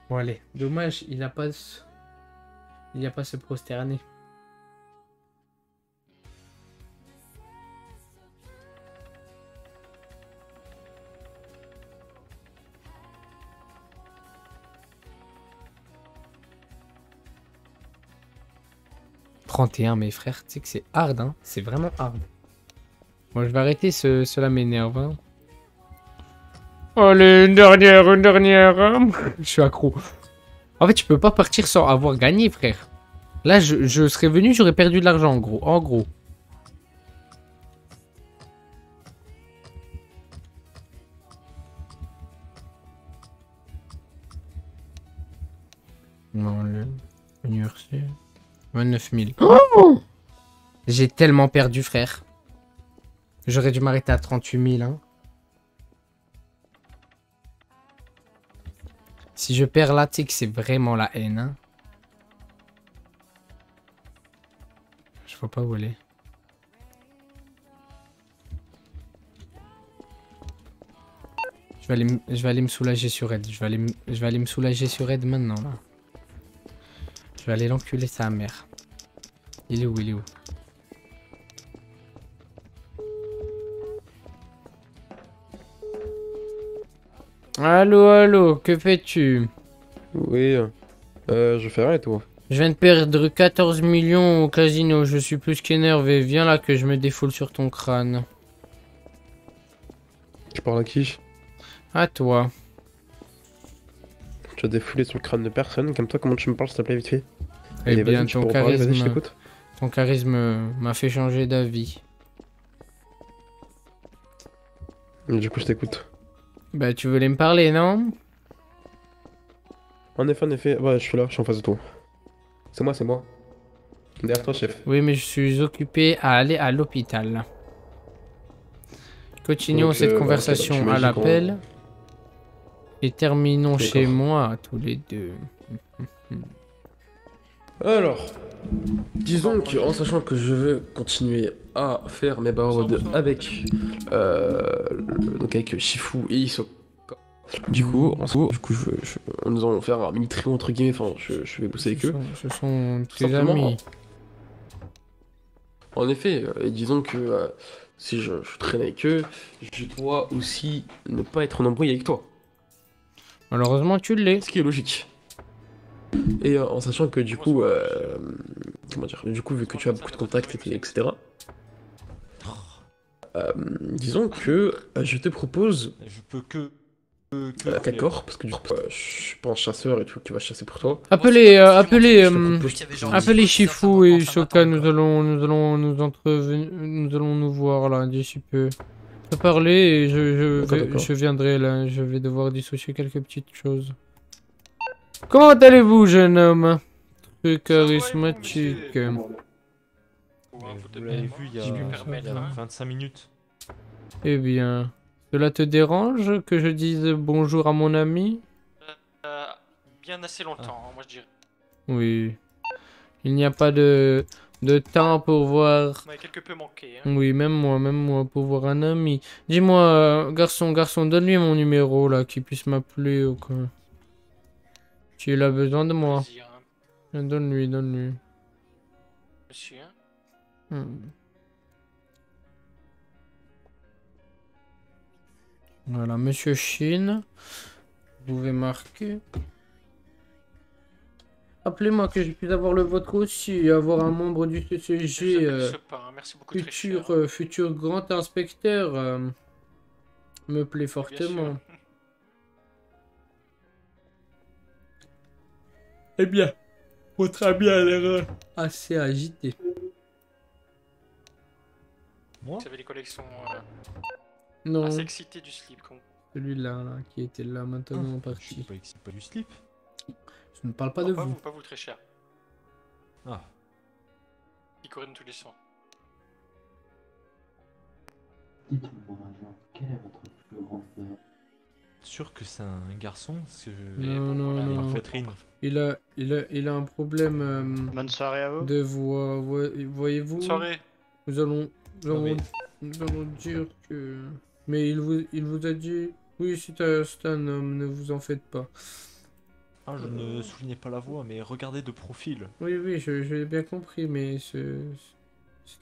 Bon, allez. Dommage, il n'a pas... Il n'y a pas se prosterner. « 31, mes frères, tu sais que c'est hard, hein. C'est vraiment hard. Bon, je vais arrêter, cela m'énerve, hein. Allez, une dernière, hein. Je suis accro. En fait, tu peux pas partir sans avoir gagné, frère. Là, je serais venu, j'aurais perdu de l'argent, en gros. En gros. Non, l'université. 29 000. Oh, j'ai tellement perdu, frère. J'aurais dû m'arrêter à 38 000, hein. Si je perds là, tu sais que c'est vraiment la haine, hein. Je vois pas où aller. Je vais aller me soulager sur Ed. Je vais aller me soulager sur Ed maintenant, là. Je vais aller l'enculer sa mère. Il est où? Il est où? Allô, allô, que fais-tu? Oui, je fais rien et toi? Je viens de perdre 14 millions au casino. Je suis plus qu'énervé. Viens là que je me défoule sur ton crâne. Tu parles à qui? À toi. Tu as défoulé sur le crâne de personne, comme toi, comment tu me parles s'il te plaît vite fait? Eh Allez, bien, vas-y, tu peux reparler, vas-y, je t'écoute. ton charisme m'a fait changer d'avis. Du coup, je t'écoute. Bah, tu voulais me parler, non? En effet, ouais, je suis là, je suis en face de toi. C'est moi, c'est moi. Derrière toi, chef. Oui, mais je suis occupé à aller à l'hôpital. Continuons Donc, cette bah, ok, bah, tu conversation à m'agis quand... l'appel. Et terminons chez D'accord. moi, tous les deux. Alors, disons que, en sachant que je veux continuer à faire mes barodes avec, donc avec Shifu et Hisoka. Nous allons faire un mini trio entre guillemets, enfin, je vais bosser avec eux. Ce sont Tout tes simplement, amis. en effet, et disons que si je traîne avec eux, je dois aussi ne pas être en embrouille avec toi. Malheureusement, tu l'es. Ce qui est logique. Et en sachant que du coup, comment dire, du coup, vu que tu as beaucoup de contacts, etc., disons que je te propose Je peux que d'accord, parce que du coup, je suis pas un chasseur et tout, tu vas chasser pour toi. Appelez Shifu et Shoka, nous allons nous voir là d'ici peu. Je vais parler et D'accord. je viendrai là, je vais devoir dissocier quelques petites choses. Comment allez-vous, jeune homme? Très charismatique. vous l'avez vu il y a 25 minutes. Eh bien, cela te dérange que je dise bonjour à mon ami? Bien assez longtemps, moi je dirais. Oui. Il n'y a pas de temps pour voir... On a quelque peu manqué. Hein. Oui, même moi, pour voir un ami. Dis-moi, garçon, donne-lui mon numéro, là, qu'il puisse m'appeler ou quoi. Tu as besoin de moi. Plaisir, hein. Donne-lui. Monsieur. Hein. Hmm. Voilà, Monsieur Shin. Vous pouvez marquer. Appelez-moi que je puisse avoir le vôtre aussi et avoir un membre du Je vous CCG, appelle ce pas, hein. Merci beaucoup très cher. futur grand inspecteur, me plaît Bien sûr. fortement. Eh bien, votre ami a l'air assez agité. Moi? Vous avez les collections Non, assez excitées du slip. celui-là, là, qui était là maintenant Je suis parti. pas du slip. Je ne parle pas Non, de vous. pas vous très cher. Ah, Qui court dans tous les sens. Dites-moi, Jean, quel est votre plus grand peur? sûr que c'est un garçon parce que Non. ma poitrine. Il a un problème Bonne soirée à vous. de voix. Voyez-vous, Bonne soirée. nous allons, Non, mais- nous allons dire que... Mais il vous a dit... Oui, c'est un homme, ne vous en faites pas. Ah, je ne soulignais pas la voix, mais regardez de profil. Oui, oui, je l'ai bien compris, mais c'est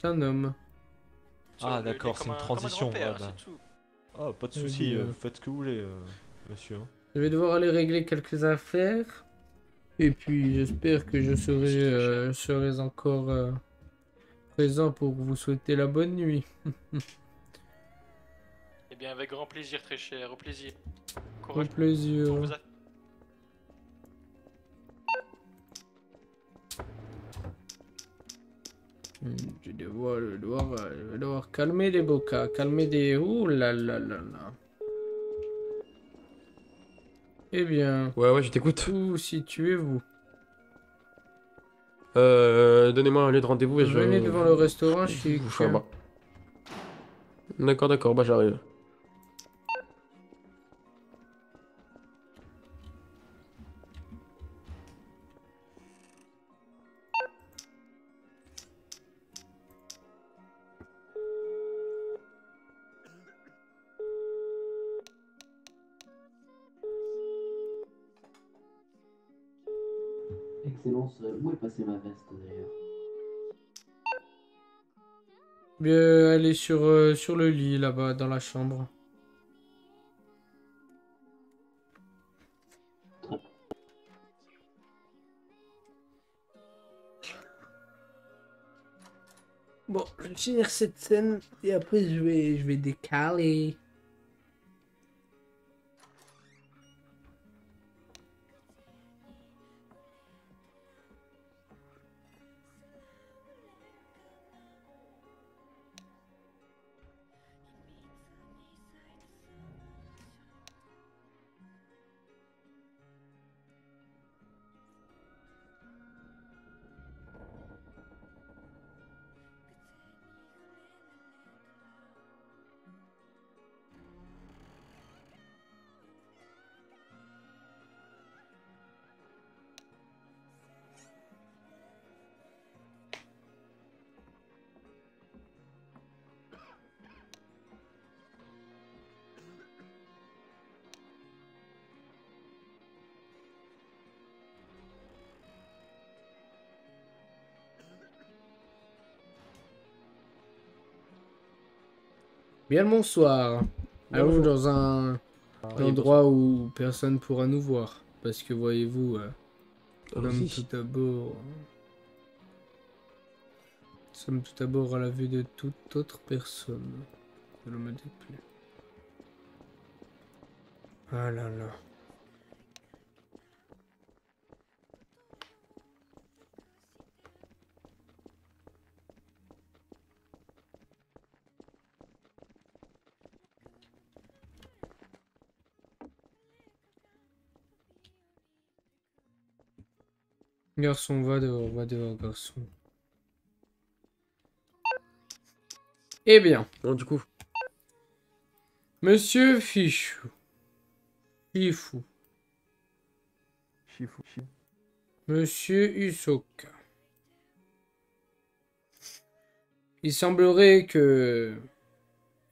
un homme. Ah, Il est d'accord, c'est comme une comme un transition. grand-père, Ah, bah. c'est tout. Ah, pas de Eh souci, bien, faites ce que vous voulez, monsieur. Hein. je vais devoir aller régler quelques affaires. Et puis, j'espère que je serai encore présent pour vous souhaiter la bonne nuit. Eh bien, avec grand plaisir, très cher. Au plaisir. Au Courage pour plaisir. vos affaires. Je vais devoir calmer les bocas, calmer des... Ouh là là là là. Eh bien, Ouais, ouais, je t'écoute. où situez-vous? Donnez-moi un lieu de rendez-vous et Venez devant le restaurant chic. je suis en bas. D'accord, d'accord, bah j'arrive. Excellence, où est passée ma veste d'ailleurs? Bien, elle est sur le lit là-bas, dans la chambre. Très Bon, je vais finir cette scène et après je vais décaler. Bien le bonsoir. Bien, Allons bonjour. dans un Oui, endroit où personne pourra nous voir. Parce que voyez-vous, Allons-y. nous sommes tout d'abord à la vue de toute autre personne. Ne me déplaît. Ah là là. Garçon, va dehors, garçon. Eh bien, Bon, du coup, monsieur Fichou. Fifou. Monsieur Usoka. Il semblerait que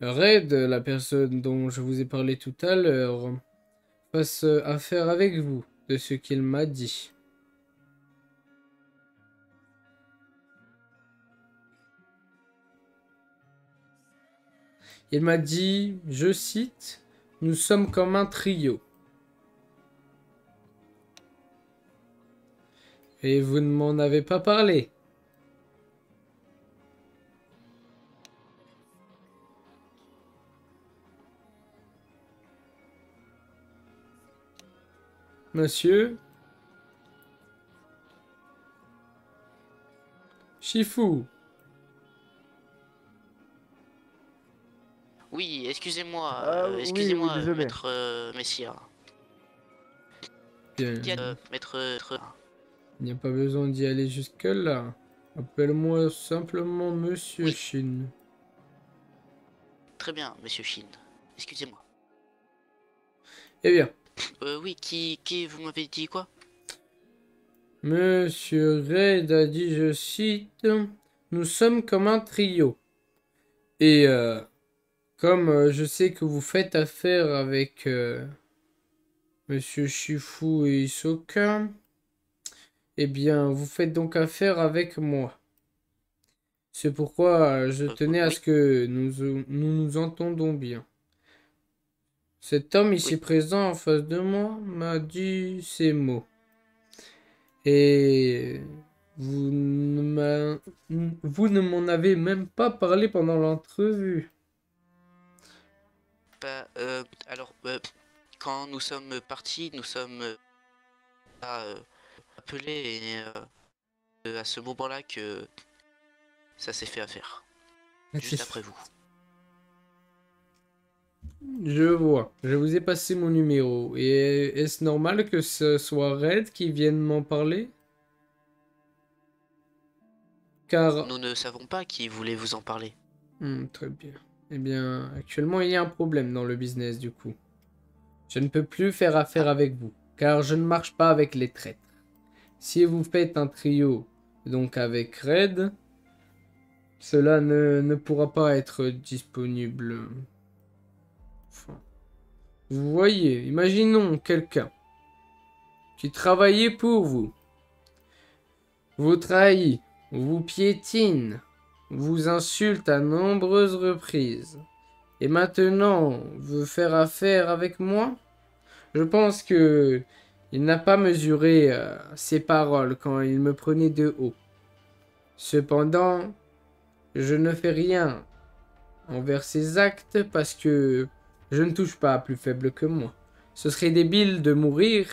Red, la personne dont je vous ai parlé tout à l'heure, fasse affaire avec vous, de ce qu'il m'a dit. Il m'a dit, je cite, « Nous sommes comme un trio. » Et vous ne m'en avez pas parlé. Monsieur Shifu. Oui, excusez-moi, Oui, excusez-moi, désolé. maître Messia. Bien, Maître. il n'y a pas besoin d'y aller jusque-là. Appelle-moi simplement Monsieur Oui. Shin. Très bien, monsieur Shin. Excusez-moi. Eh bien, Oui, qui vous m'avez dit quoi? Monsieur Red a dit, je cite, « Nous sommes comme un trio. » Et comme je sais que vous faites affaire avec Monsieur Shifu et Hisoka, eh bien, vous faites donc affaire avec moi. C'est pourquoi je tenais à Oui, ce que nous entendons bien. Cet homme ici oui. présent en face de moi m'a dit ces mots. Et vous ne m'en avez même pas parlé pendant l'entrevue. Bah, alors, quand nous sommes partis, nous sommes appelés et à ce moment-là que ça s'est fait affaire. Juste après vous. Je vois. Je vous ai passé mon numéro. Et est-ce normal que ce soit Red qui vienne m'en parler? Car... Nous ne savons pas qui voulait vous en parler. Très bien. Eh bien, actuellement, il y a un problème dans le business, du coup. Je ne peux plus faire affaire avec vous, car je ne marche pas avec les traîtres. Si vous faites un trio, donc avec Red, cela ne pourra pas être disponible. Enfin, vous voyez, imaginons quelqu'un qui travaillait pour vous, vous trahit, vous piétine, vous insulte à nombreuses reprises, et maintenant veut faire affaire avec moi? Je pense que il n'a pas mesuré ses paroles quand il me prenait de haut. Cependant, je ne fais rien envers ses actes parce que je ne touche pas à plus faible que moi. Ce serait débile de mourir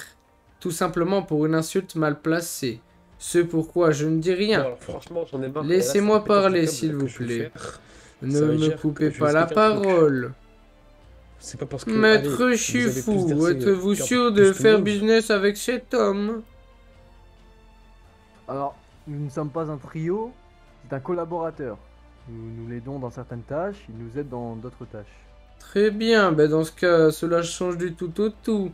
tout simplement pour une insulte mal placée. Ce pourquoi je ne dis rien. Bon, alors, franchement, j'en ai marre. Laissez-moi parler, s'il vous plaît. Ne me coupez pas la parole. C'est pas parce que Maître allez, Shifu, vous avez plus êtes-vous d'RC, sûr plus de que faire nous. business avec cet homme? Alors, nous ne sommes pas un trio, c'est un collaborateur. Nous l'aidons dans certaines tâches, il nous aide dans d'autres tâches. Très bien, ben dans ce cas, cela change du tout au tout.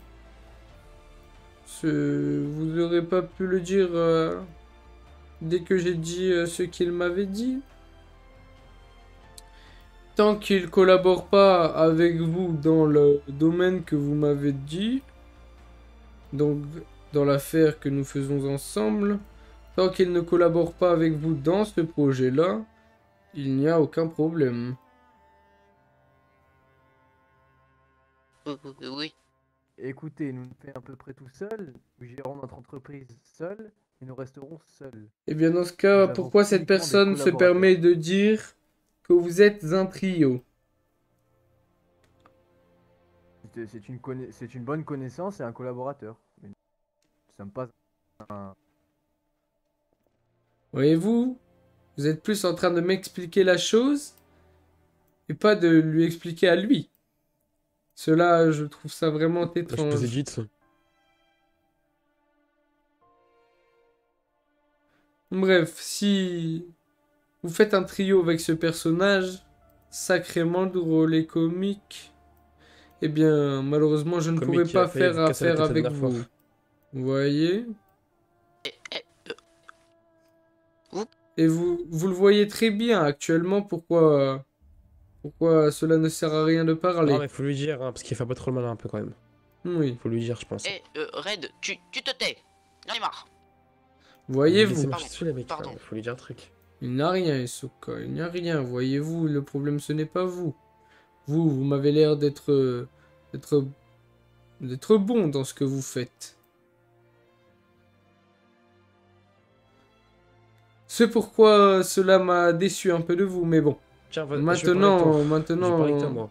Vous n'aurez pas pu le dire dès que j'ai dit ce qu'il m'avait dit. Tant qu'il collabore pas avec vous dans le domaine que vous m'avez dit, donc dans l'affaire que nous faisons ensemble, tant qu'il ne collabore pas avec vous dans ce projet-là, il n'y a aucun problème. Oui. Écoutez, nous faisons à peu près tout seuls, nous gérons notre entreprise seuls, et nous resterons seuls. Eh bien dans ce Nous cas, avons pourquoi cette uniquement des personne se collaborateurs. permet de dire que vous êtes un trio? C'est une bonne connaissance et un collaborateur. Mais nous ne sommes pas un... Voyez-vous, vous êtes plus en train de m'expliquer la chose et pas de lui expliquer à lui. Cela, je trouve ça vraiment Je vous ai étrange. dit ça. Bref, si vous faites un trio avec ce personnage, sacrément drôle et comique, eh bien, malheureusement, je ne Comique pourrai qui a pas failli faire vous casser la affaire tête la avec dernière fois. vous. Vous voyez? Et vous le voyez très bien actuellement pourquoi cela ne sert à rien de parler. Non, mais faut lui dire, hein, parce qu'il fait pas trop le malin un peu quand même. Oui. Faut lui dire, je pense. Red, tu te tais. J'en ai marre. Voyez-vous, Laissez Pardon, marcher dessus, les mecs. pardon. Faut lui dire un truc. il n'y a rien, Hisoka, il n'y a rien. Voyez-vous, le problème ce n'est pas vous. Vous m'avez l'air d'être bon dans ce que vous faites. C'est pourquoi cela m'a déçu un peu de vous, mais bon. Tiens, je vais parler avec toi. Maintenant, Je vais parler avec toi, moi.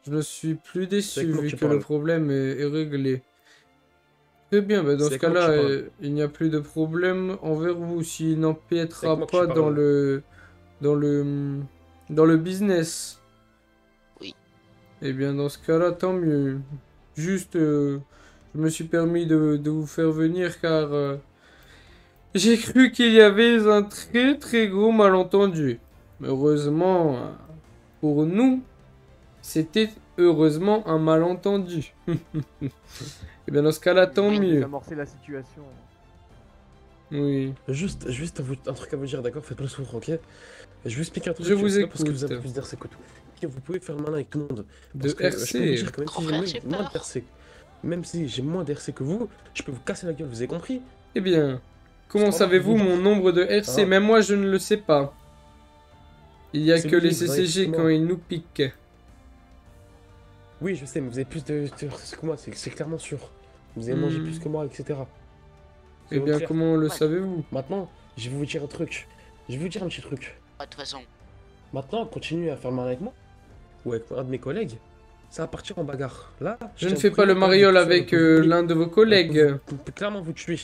je ne suis plus C'est déçu avec moi que vu tu que le parles. problème est réglé. Très bien, bah dans C'est ce avec moi que cas-là, tu parles. il n'y a plus de problème envers vous s'il C'est n'empiétera avec moi que tu pas dans parles. dans le business. Oui. Eh bien, dans ce cas-là, tant mieux. Juste, je me suis permis de vous faire venir car j'ai cru qu'il y avait un très très gros malentendu. Heureusement, pour nous, c'était heureusement un malentendu. Et bien dans ce cas-là, tant Oui. mieux. amorcer la situation. Oui. Juste un truc à vous dire, d'accord? Faites pas le sourd, ok? Je vais vous expliquer un truc. Je vous c'est pas parce que écoute. vous avez plus d'RC que tout. Ok, vous pouvez faire le malin avec tout le monde. De Parce que je peux vous RC. dire que même Grand si frère, j'ai j'ai moins de peur. RC, Même si j'ai moins d'RC que vous, je peux vous casser la gueule, vous avez compris? Eh bien, comment Standard savez-vous de mon nombre de RC? Ah. Même moi, je ne le sais pas. Il y a C'est que les logique, vous avez CCG plus que quand moi. ils nous piquent. Oui, je sais, mais vous avez plus de RC que moi, c'est clairement sûr. Vous avez mangé Hmm. plus que moi, etc. Eh C'est bien, clair. comment le savez-vous? Maintenant, je vais vous dire un truc. Je vais vous dire un petit truc. De toute façon, Maintenant, continuez à faire le mal avec moi, ou avec un de mes collègues, ça va partir en bagarre. Là, Je ne tiens à fais vous pas le prévenir, mariole quand vous avec êtes tout seul, l'un de vos collègues. on peut clairement vous tuer.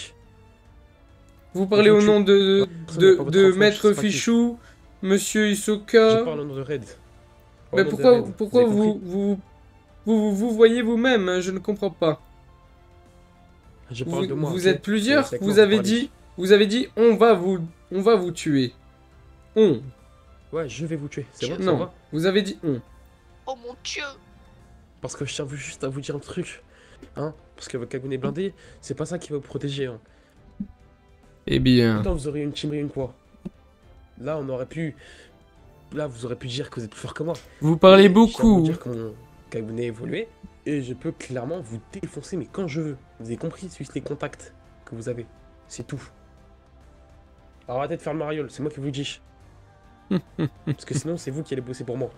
Vous parlez au nom de, Personne n'a pas votre enfant, Maître je sais pas qui. Fichou, Monsieur Je Isoka. parle au nom de Red. Pas au Mais nom de pourquoi, Red, pourquoi avez compris vous voyez vous-même, hein, je ne comprends pas. Je parle de moi. Vous ok êtes plusieurs, C'est avec moi vous que avez parlez. dit, on va vous tuer. On. Ouais, je vais vous tuer, c'est bon, ça Non, va? vous avez dit on. oh mon dieu! Parce que je tiens juste à vous dire un truc. Hein? Parce que votre cagonet blindé, c'est pas ça qui va vous protéger. Hein. Eh bien, Pourtant, vous aurez une team réune quoi. Là, on aurait pu. Là, vous aurez pu dire que vous êtes plus fort que moi. vous parlez Mais je tiens à vous beaucoup. dire que mon cagonet a évolué. Et je peux clairement vous défoncer, mais quand je veux. Vous avez compris, suivez les contacts que vous avez. C'est tout. Alors, arrêtez de faire le mariole, c'est moi qui vous le dis. Parce que sinon, c'est vous qui allez bosser pour moi.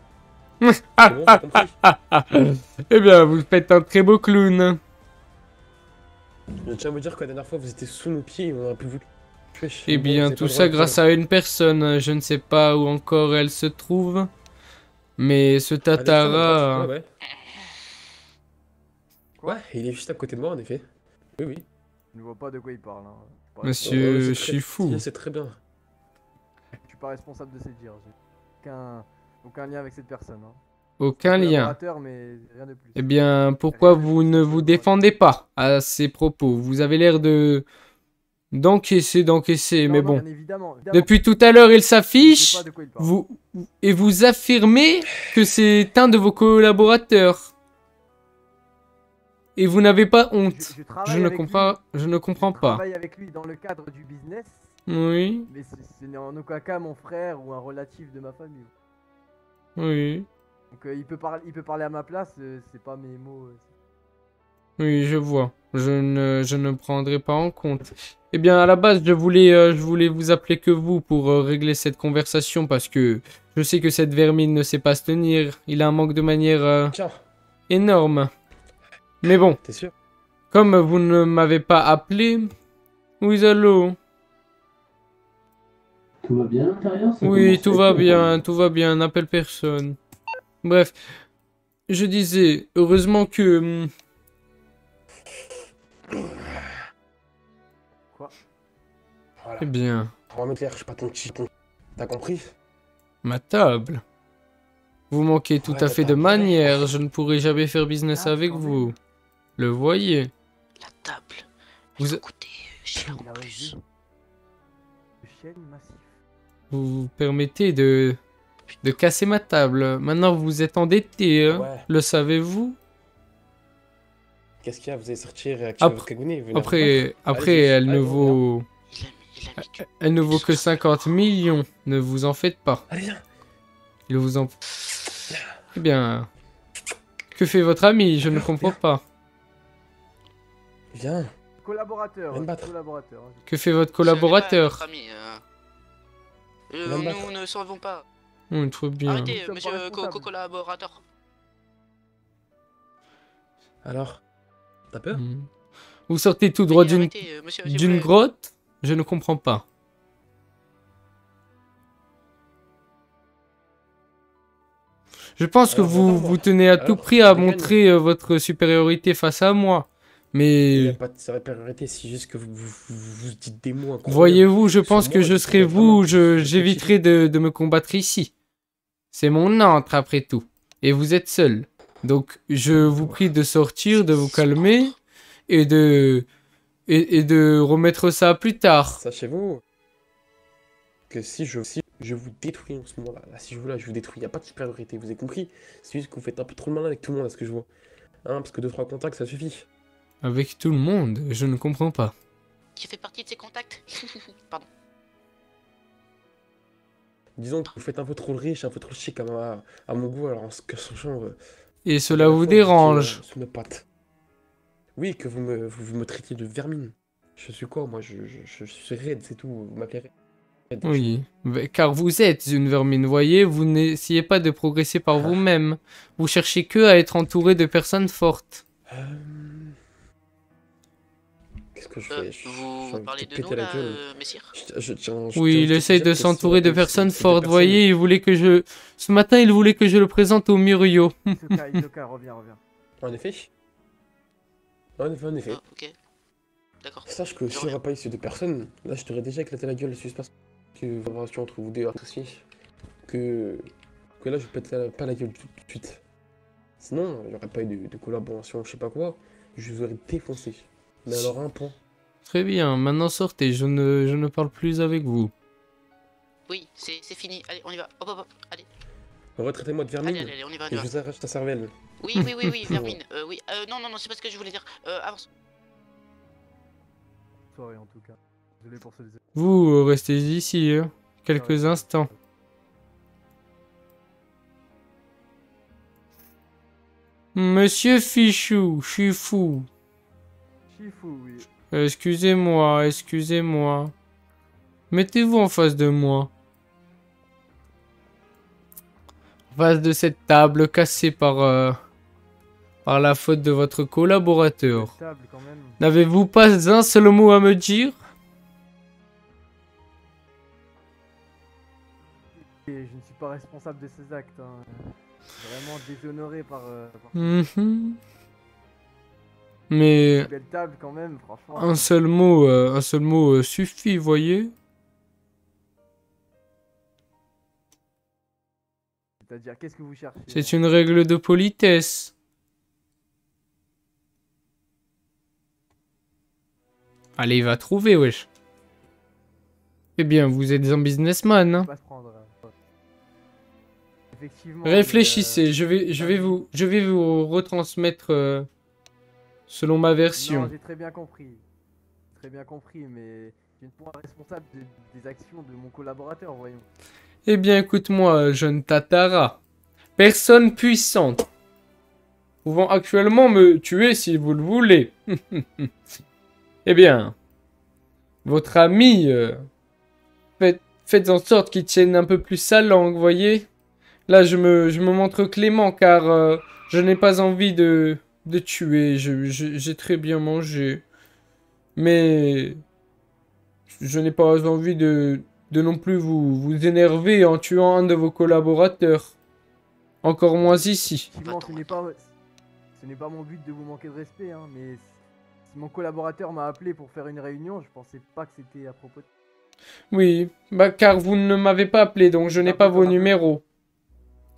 C'est bon, t'as compris? Eh bien, vous faites un très beau clown. Je tiens à vous dire que la dernière fois, vous étiez sous nos pieds et on aurait pu vous tuer. Eh Bon, bien, vous avez tout pas le ça droit de grâce dire. à une personne. Je ne sais pas où encore elle se trouve. Mais ce Ah, d'accord, Tatara... ouais, ouais. Ouais, il est juste à côté de moi, en effet. Oui, oui. Je ne vois pas de quoi il parle. Hein. Monsieur c'est Shifu. C'est très bien. Je suis pas responsable de ces dires. J'ai aucun lien avec cette personne. Hein. Aucun lien. Collaborateur, mais rien de plus. Eh bien, pourquoi vous ne vous défendez pas à ces propos? Vous avez l'air d'encaisser, Non, mais non, bon. bien évidemment. Depuis tout à l'heure, il Je sais s'affiche, pas de quoi il parle. vous affirmez que c'est un de vos collaborateurs. Et vous n'avez pas honte. Je travaille avec lui. Je ne comprends Je pas. travaille avec lui dans le cadre du business, Oui, mais ce n'est en aucun cas mon frère ou un relatif de ma famille. oui, Donc il peut parler à ma place, c'est pas mes mots. oui, je vois. Je ne prendrai pas en compte. Eh bien, à la base, je voulais vous appeler que vous pour régler cette conversation parce que je sais que cette vermine ne sait pas se tenir. Il a un manque de manière Tiens, énorme. Mais bon, t'es sûr? comme vous ne m'avez pas appelé... Oui, allô? Tout va bien à l'intérieur? Ça Oui, commence tout à va être bien, tout va bien, n'appelle personne. Bref, je disais, heureusement que... Voilà. Eh bien, On va mettre l'air, je suis pas ton petit. T'as compris? ma table. Vous manquez tout Ouais, à ta fait de table. manière, je ne pourrai jamais faire business Ah, avec quand vous. même. Le voyez. La table. Vous- Il faut coûter cher Il en a plus. raison. Le chêne massif. Vous vous permettez de casser ma table. Maintenant, vous êtes endetté, hein? Ouais. Le savez-vous? Qu'est-ce qu'il y a? Vous allez sortir et activer Après- votre cagonet? Après, Allez-y, elle ne allez, vaut... Il a mis Elle ne vaut que 50 millions. Ne vous en faites pas. Allez, viens. Il vous en... Eh bien... Que fait votre ami? Je ne comprends pas. Viens. Collaborateur. Viens me battre. Collaborateur. Hein. Que fait votre Ce n'est pas collaborateur? notre ami, Viens me battre. nous ne savons pas. Trop bien. Arrêtez, Nous sommes monsieur pas responsables. collaborateur. Alors? T'as peur? Hmm. Vous sortez tout droit d'une Arrêtez, monsieur, s'il vous d'une plaît. grotte? Je ne comprends pas. Je pense que Alors, attends-moi. vous tenez à tout Alors, prix à dégaine. montrer votre supériorité face à moi. Il n'y a Mais pas de supériorité, c'est juste que vous dites des mots incroyables. voyez-vous, je pense Sur que moi, je je serai serais vous, vraiment j'éviterai de me combattre ici. C'est mon antre après tout. Et vous êtes seul. Donc je vous prie de sortir, de vous calmer et de remettre ça plus tard. Sachez-vous que si je vous détruis en ce moment-là, là, si je vous détruis, il n'y a pas de supériorité, vous avez compris? C'est juste que vous faites un peu trop le malin avec tout le monde à ce que je vois. Hein, parce que 2-3 contacts, ça suffit. Avec tout le monde, je ne comprends pas. Qui fait partie de ses contacts. Pardon. Disons que vous faites un peu trop le riche, un peu trop le chic à mon goût, alors en ce que sachant... Et cela vous dérange. Sous nos pattes. Oui, que vous me traitiez de vermine. Je suis quoi, moi? Je suis raide, c'est tout. Vous m'appelez raide. Oui, car vous êtes une vermine, voyez, vous n'essayez pas de progresser par vous-même. Vous cherchez que à être entouré de personnes fortes. Qu'est-ce que je fais? Vous parlez de nous, péter la là, gueule. messire? Oui, il essaye de s'entourer de personnes fortes, voyez, il voulait que je... Ce matin, il voulait que je le présente au Murio. Isoka, reviens. En effet. En effet. Ah, ok. D'accord. Sache que si on n'aurait pas eu ces deux personnes, là je t'aurais déjà éclaté la gueule si se passe que la relation entre vous deux associés. Que là je pète pas la gueule tout de suite. Sinon, il n'y aurait pas eu de collaboration, je sais pas quoi, je vous aurais défoncé. Mais alors un point. Très bien, maintenant sortez, je ne parle plus avec vous. Oui, c'est fini. Allez, on y va. Hop, hop, hop. Allez. Retraitez-moi de vermine. Allez, on y va, on y Et va. je vous arrache ta cervelle. Oui, Vermine. Oui. Non, c'est pas ce que je voulais dire. Avance. Soirée en tout cas. Désolé pour ceux Vous restez ici, hein, quelques instants. Monsieur Fichou, je suis fou. Shifu, oui. Excusez-moi. Mettez-vous en face de moi. En face de cette table cassée par la faute de votre collaborateur. N'avez-vous pas un seul mot à me dire? Et je ne suis pas responsable de ces actes. Hein. Vraiment déshonoré par... Mais Belle table quand même, franchement. un seul mot suffit, voyez. C'est-à-dire, qu'est-ce que vous cherchez? C'est une règle de politesse. Allez, va trouver, wesh. Eh bien, vous êtes un businessman, hein. Effectivement, Réfléchissez, je vais vous retransmettre selon ma version. Non, j'ai très bien compris. Mais je ne suis pas responsable des actions de mon collaborateur, voyons. Eh bien, écoute-moi, jeune Tatara. Personne puissante. Pouvant actuellement me tuer si vous le voulez. Eh bien, votre ami, faites en sorte qu'il tienne un peu plus sa langue, voyez. Là, je me montre clément car je n'ai pas envie de tuer. J'ai très bien mangé. Mais je n'ai pas envie de non plus vous énerver en tuant un de vos collaborateurs. Encore moins ici. Effectivement, ce n'est pas mon but de vous manquer de respect, hein, mais si mon collaborateur m'a appelé pour faire une réunion, je pensais pas que c'était à propos de... Oui, bah car vous ne m'avez pas appelé, donc je n'ai pas vos numéros.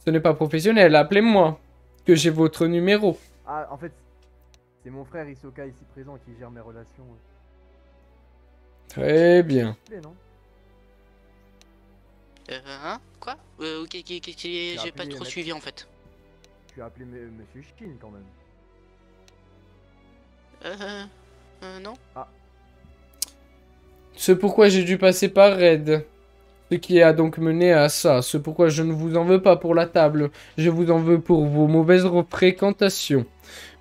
Ce n'est pas professionnel, appelez-moi, que j'ai votre numéro. Ah, en fait, c'est mon frère Isoka ici présent qui gère mes relations. Très bien. Hein? Quoi? J'ai pas trop suivi en fait. Tu as appelé Monsieur Shin quand même. Non. Ah. C'est pourquoi j'ai dû passer par Red. Ce qui a donc mené à ça. C'est pourquoi je ne vous en veux pas pour la table. Je vous en veux pour vos mauvaises fréquentations.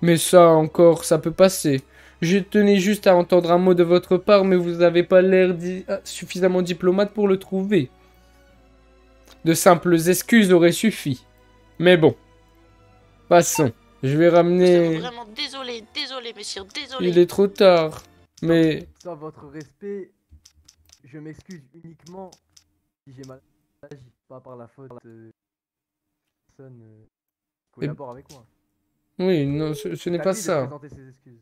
Mais ça encore, ça peut passer. Je tenais juste à entendre un mot de votre part, mais vous n'avez pas l'air suffisamment diplomate pour le trouver. De simples excuses auraient suffi. Mais bon. Passons. Je vais ramener... Vraiment désolé, messire, désolé. Il est trop tard. Mais... Sans votre respect, je m'excuse uniquement si j'ai mal agi, pas par la faute de personne qui collabore avec moi. Oui, non, ce n'est pas ça. Ses excuses.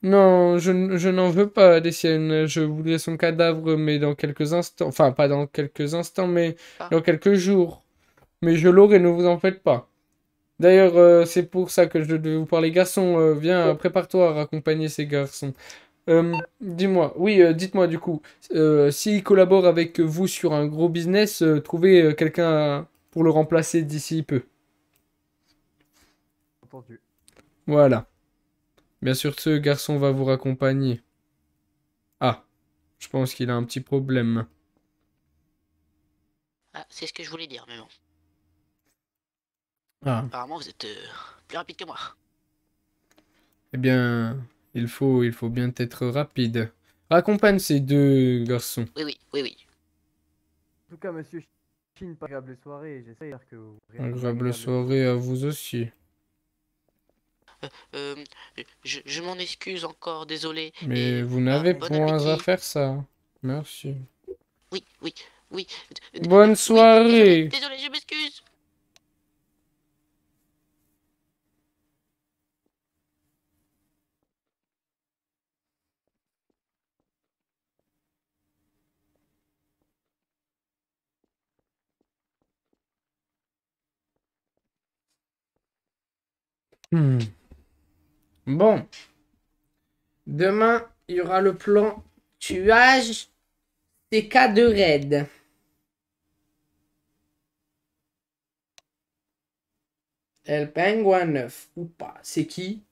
Non, je n'en veux pas des siennes. Je voudrais son cadavre, mais dans quelques instants. Enfin, pas dans quelques instants, mais dans quelques jours. Mais je l'aurai, ne vous en faites pas. D'ailleurs, c'est pour ça que je devais vous parler. Garçon, viens, prépare-toi à raccompagner ces garçons. Dis-moi, oui, dites-moi du coup, s'il collabore avec vous sur un gros business, trouvez quelqu'un pour le remplacer d'ici peu. Entendu. Voilà. Bien sûr, ce garçon va vous raccompagner. Ah, je pense qu'il a un petit problème. Ah, c'est ce que je voulais dire, mais bon. Ah. Apparemment, vous êtes plus rapide que moi. Eh bien, Il faut bien être rapide. Raccompagne ces deux garçons. Oui. En tout cas, monsieur Shin, pas agréable soirée. J'essaie de que vous... Agréable soirée à vous aussi. Euh, je m'en excuse encore, désolé. Mais Et vous n'avez bon point à appétit. faire ça. Merci. Oui. Bonne Oui, soirée. désolé, je m'excuse. Bon. Demain, il y aura le plan tuage des cas de raid. El Penguin 9 ou pas. C'est qui?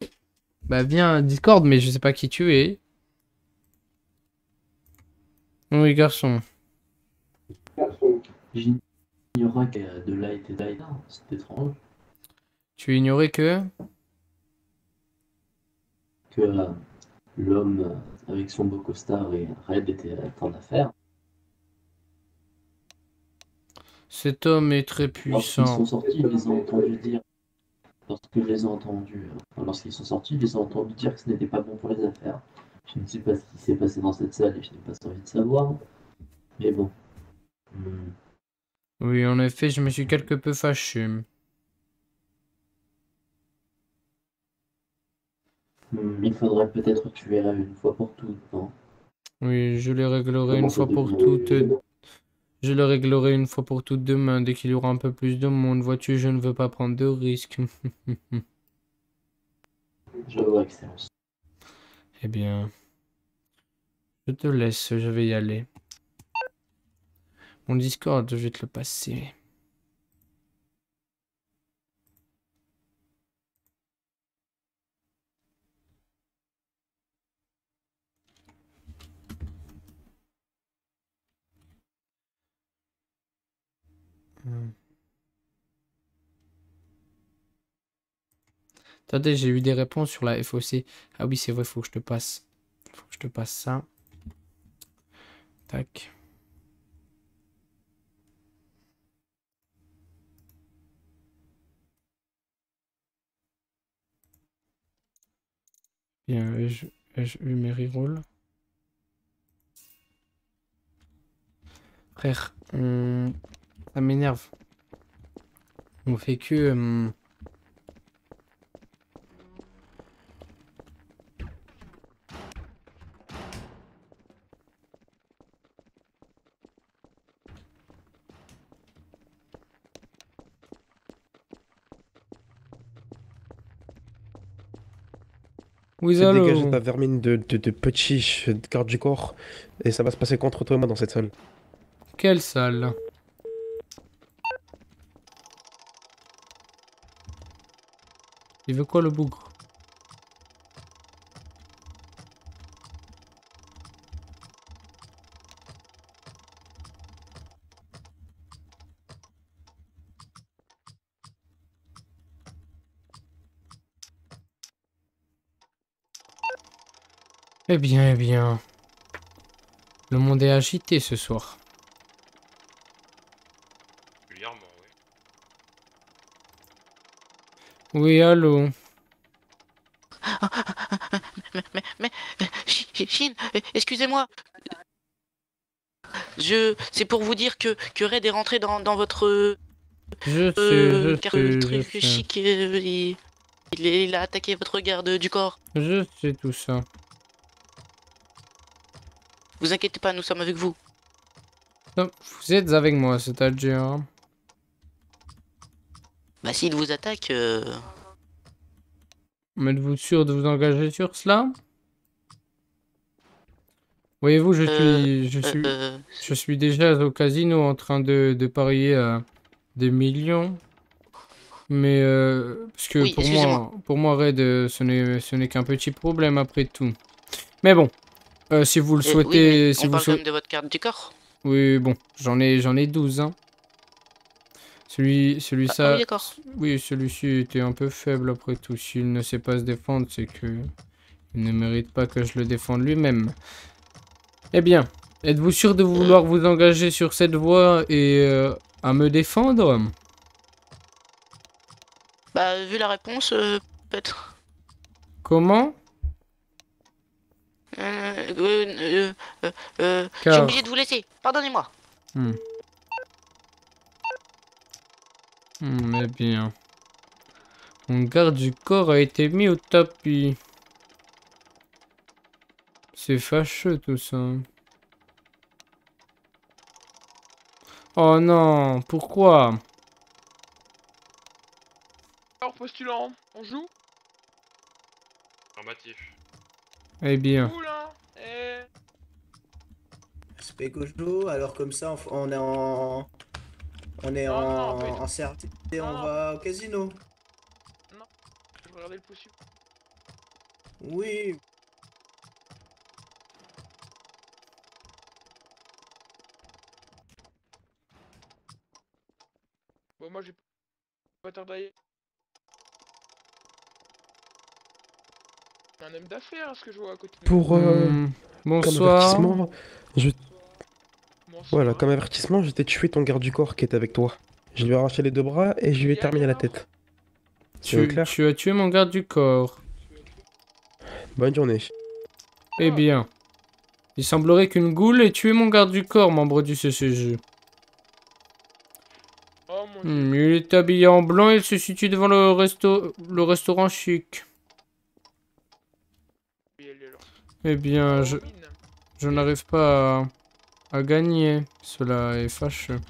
Bah viens Discord, mais je sais pas qui tu es. Oui, garçon. J'ignorais qu'il y a de light et light. C'est étrange Tu ignorais que... que l'homme avec son beau costard et Red était en affaire. Cet homme est très Lorsqu'ils sont puissant. sortis, je les ai entendus dire. Lorsque je les ai entendus, lorsqu'ils sont sortis, je les ai entendus dire que ce n'était pas bon pour les affaires. Je ne sais pas ce qui s'est passé dans cette salle et je n'ai pas envie de savoir. Mais bon. Oui, en effet, je me suis quelque peu fâché. Il faudrait peut-être tuer une fois pour toutes, non? Oui, je les réglerai Comment une ça fois pour devient- toutes. Je le réglerai une fois pour toutes demain, dès qu'il y aura un peu plus de monde. Vois-tu, je ne veux pas prendre de risques. Je vois, Excellence. Eh bien, je te laisse, je vais y aller. Mon Discord, je vais te le passer. Attendez, j'ai eu des réponses sur la FOC. Ah oui, c'est vrai, faut que je te passe. Faut que je te passe ça. Tac. Bien, ai-je eu mes rerolls? Frère, ça m'énerve. On fait que... Oui, Fais dégager allô. ta vermine de petit garde du corps et ça va se passer contre toi et moi dans cette salle. Quelle salle? Il veut quoi le bougre? Eh bien. Le monde est agité ce soir. Régulièrement, oui. Oui, allô. Mais, Shin, excusez-moi. C'est pour vous dire que Red est rentré dans votre Je truc sais. chic. Il a attaqué votre garde du corps. Je sais tout ça. Vous inquiétez pas, nous sommes avec vous. Non, vous êtes avec moi, c'est-à-dire... Bah s'il vous attaque... Êtes-vous sûr de vous engager sur cela? Voyez-vous, je suis déjà au casino en train de parier à des millions. Mais parce que Oui, pour moi, Red, ce n'est qu'un petit problème après tout. Mais bon, si vous le souhaitez, on parle quand même de votre carte du corps. Oui, bon, j'en ai 12, hein. Oui, d'accord. oui, celui-ci était un peu faible après tout. S'il ne sait pas se défendre, c'est que Il ne mérite pas que je le défende lui-même. Eh bien, êtes-vous sûr de vouloir vous engager sur cette voie et à me défendre? Bah, vu la réponse, peut-être. Comment? J'ai Car... oublié de vous laisser. Pardonnez-moi. Eh bien... Mon garde du corps a été mis au tapis. C'est fâcheux tout ça. Oh non, pourquoi? Alors, postulant, on joue? Affirmatif. Eh bien... Cool, hein? Spécojo, alors comme ça, on est en... On est en CRT et on va au casino. Non, je vais regarder le possible. Oui. Bon, moi, j'ai pas tard d'aller. Un homme d'affaires, ce que je vois à côté de Pour bonsoir. comme avertissement, Bonsoir. voilà, comme avertissement, je t'ai tué ton garde du corps qui était avec toi. Je lui ai arraché les 2 bras et je lui ai terminé la tête. C'est clair? Tu as tué mon garde du corps. Bonne journée. Eh bien, il semblerait qu'une goule ait tué mon garde du corps, membre du CCG. Oh mon dieu. Il est habillé en blanc et il se situe devant le restaurant chic. Oui, elle est là. Eh bien, Oh, je mine. n'arrive pas à gagner. Cela est fâcheux.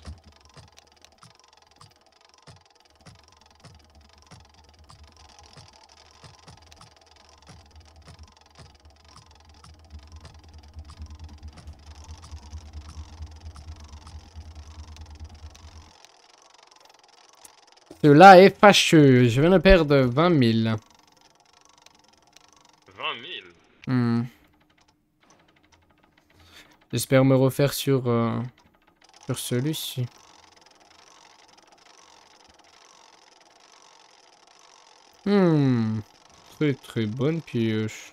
Cela est fâcheux. Je viens de perdre 20 000. 20 000. J'espère me refaire sur celui-ci. Très très bonne pioche.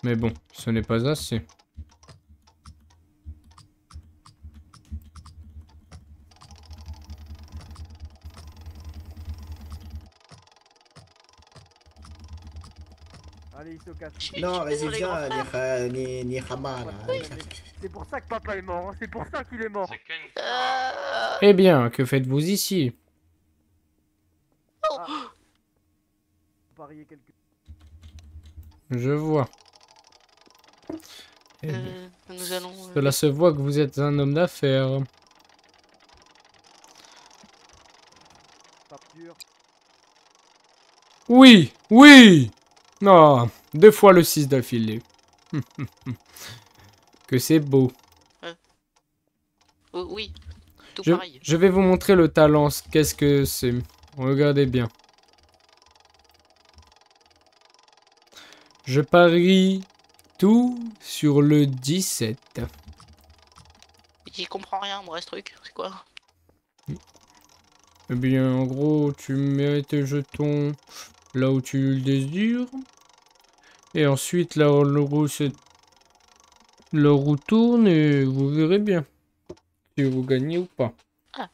Mais bon, ce n'est pas assez. Allez, il se casse. Non, vas-y, viens, ni Hama, là. C'est pour ça que papa est mort, hein. C'est pour ça qu'il est mort. C'est qu'une Eh bien, que faites-vous ici? Parier quelque... Je vois. Eh bien, Nous allons... cela se voit que vous êtes un homme d'affaires. Capture. Oui, oui. Non, 2 fois le 6 d'affilée. Que c'est beau. Oh, oui, tout pareil. Je vais vous montrer le talent. Qu'est-ce que c'est? Regardez bien. Je parie tout sur le 17. J'y comprends rien, moi, ce truc. C'est quoi? Eh bien, en gros, tu mets tes jetons là où tu le désires. Et ensuite, la roue tourne et vous verrez bien si vous gagnez ou pas. Ah.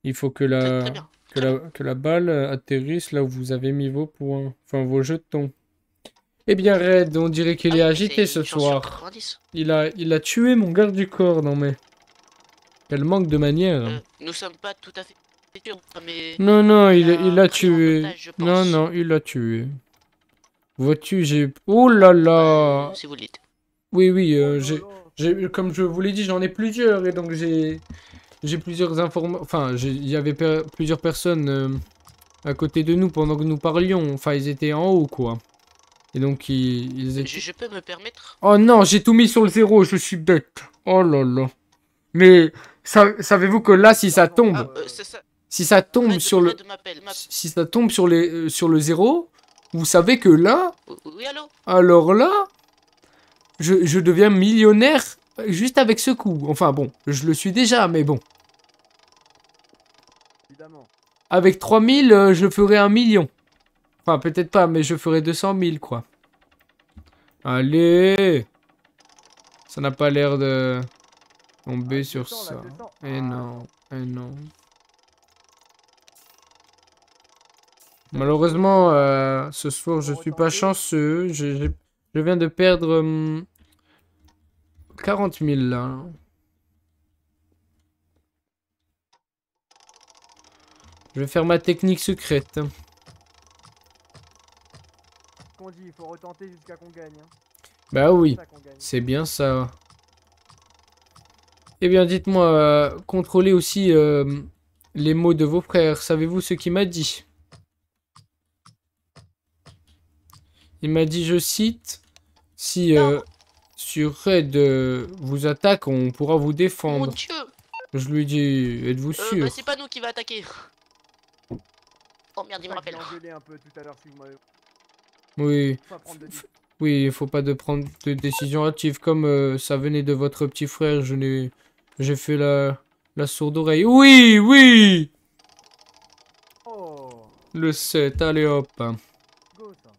Il faut que Très bien. que la balle atterrisse là où vous avez mis vos points. Enfin, vos jetons. Eh bien, Red, on dirait qu'il est agité ce soir. Il a tué mon garde du corps, non mais... Quel manque de manière. Nous sommes pas tout à fait sûrs, mais... Non, non, il l'a pris en tué. otage, je pense. Non, non, il l'a tué. Vois-tu, j'ai... Oh là là. Si vous le dites. Oui, oui, comme je vous l'ai dit, j'en ai plusieurs. Et donc, j'ai plusieurs informations... Enfin, il y avait plusieurs personnes à côté de nous pendant que nous parlions. Enfin, ils étaient en haut, quoi. Et donc, ils étaient... Je peux me permettre? Oh non, j'ai tout mis sur le 0, je suis bête. Oh là là. Mais, savez-vous que là, si ça tombe... Si ça tombe sur le... Si ça tombe sur le 0, vous savez que là... Oui, allô? Alors là... Je deviens millionnaire juste avec ce coup. Enfin bon, je le suis déjà, mais bon. Évidemment. Avec 3000, je ferai 1 million. Enfin, peut-être pas, mais je ferai 200 000, quoi. Allez! Ça n'a pas l'air de tomber sur 200, ça. là, 200. Et Ah, non, et non. Malheureusement, ce soir, je suis pas chanceux. Je viens de perdre 40 000, là. Je vais faire ma technique secrète. qu'on dit, il faut retenter jusqu'à qu'on gagne. Hein. Bah oui, C'est ça qu'on gagne. c'est bien ça. Eh bien, dites-moi, contrôlez aussi les mots de vos frères. Savez-vous ce qu'il m'a dit? Il m'a dit, je cite, si sur Red vous attaque, on pourra vous Mon défendre. dieu. Je lui dis, êtes-vous sûr? Bah c'est pas nous qui va attaquer. Oh merde, il me rappelle. J'ai engueulé un peu tout à l'heure si vous m'avez Oui, pas prendre de oui, il faut pas de prendre de décision hâtive. Comme ça venait de votre petit frère, j'ai fait la sourde oreille. Oui, oui! Oh, Le 7, allez hop. go ça.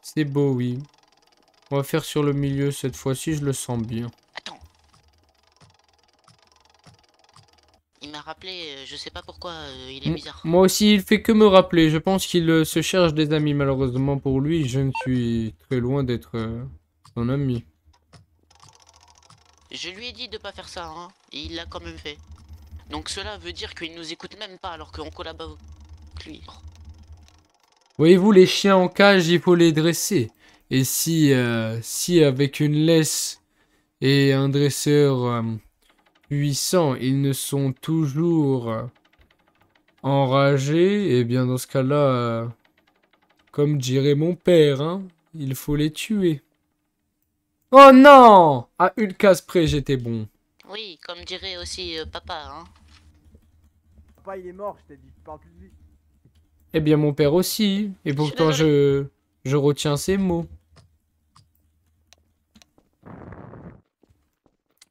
C'est beau, oui. On va faire sur le milieu cette fois-ci, je le sens bien. Attends. Il m'a rappelé, je sais pas pourquoi, il est bizarre. Moi aussi, il fait que me rappeler. Je pense qu'il se cherche des amis. Malheureusement pour lui, je ne suis très loin d'être son ami. Je lui ai dit de pas faire ça, hein, et il l'a quand même fait. Donc cela veut dire qu'il nous écoute même pas alors qu'on collabore avec lui. Voyez-vous, les chiens en cage, il faut les dresser. Et si avec une laisse et un dresseur puissant, ils ne sont toujours enragés, eh bien dans ce cas-là, comme dirait mon père, hein, il faut les tuer. Oh non! À une case près, j'étais bon. Oui, comme dirait aussi papa, hein. Papa il est mort, je t'ai dit, parle plus de lui. Eh bien mon père aussi. Et pourtant je retiens ses mots.